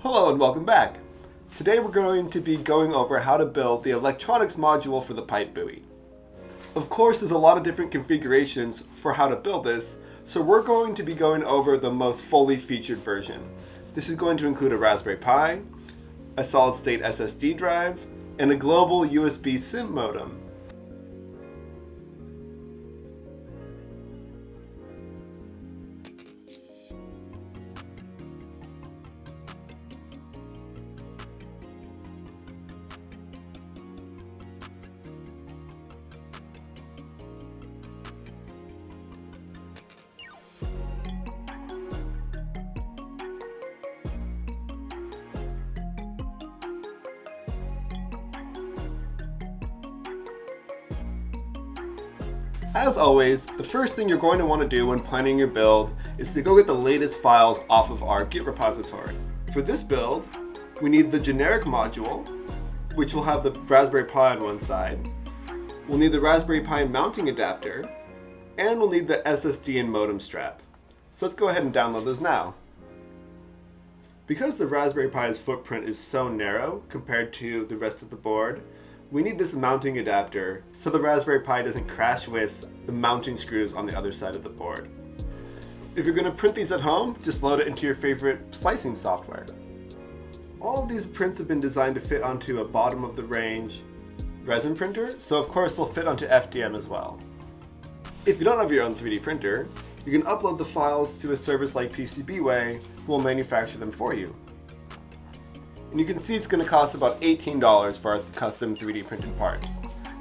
Hello and welcome back. Today we're going to be going over how to build the electronics module for the pipe buoy. Of course, there's a lot of different configurations for how to build this, so we're going to be going over the most fully featured version. This is going to include a Raspberry Pi, a solid-state SSD drive, and a global USB SIM modem. As always, the first thing you're going to want to do when planning your build is to go get the latest files off of our Git repository. For this build, we need the generic module, which will have the Raspberry Pi on one side. We'll need the Raspberry Pi mounting adapter, and we'll need the SSD and modem strap. So let's go ahead and download those now. Because the Raspberry Pi's footprint is so narrow compared to the rest of the board, we need this mounting adapter so the Raspberry Pi doesn't crash with the mounting screws on the other side of the board. If you're going to print these at home, just load it into your favorite slicing software. All of these prints have been designed to fit onto a bottom of the range resin printer, so of course they'll fit onto FDM as well. If you don't have your own 3D printer, you can upload the files to a service like PCBWay who will manufacture them for you. And you can see it's going to cost about $18 for our custom 3D printed parts.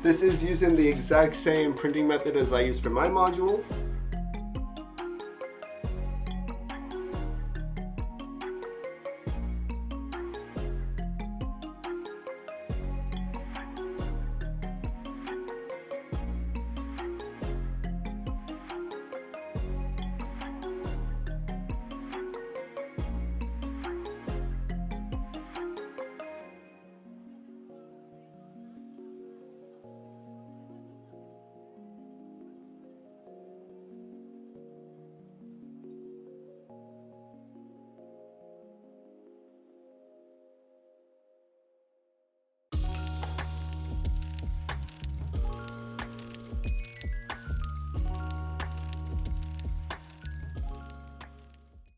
This is using the exact same printing method as I use for my modules,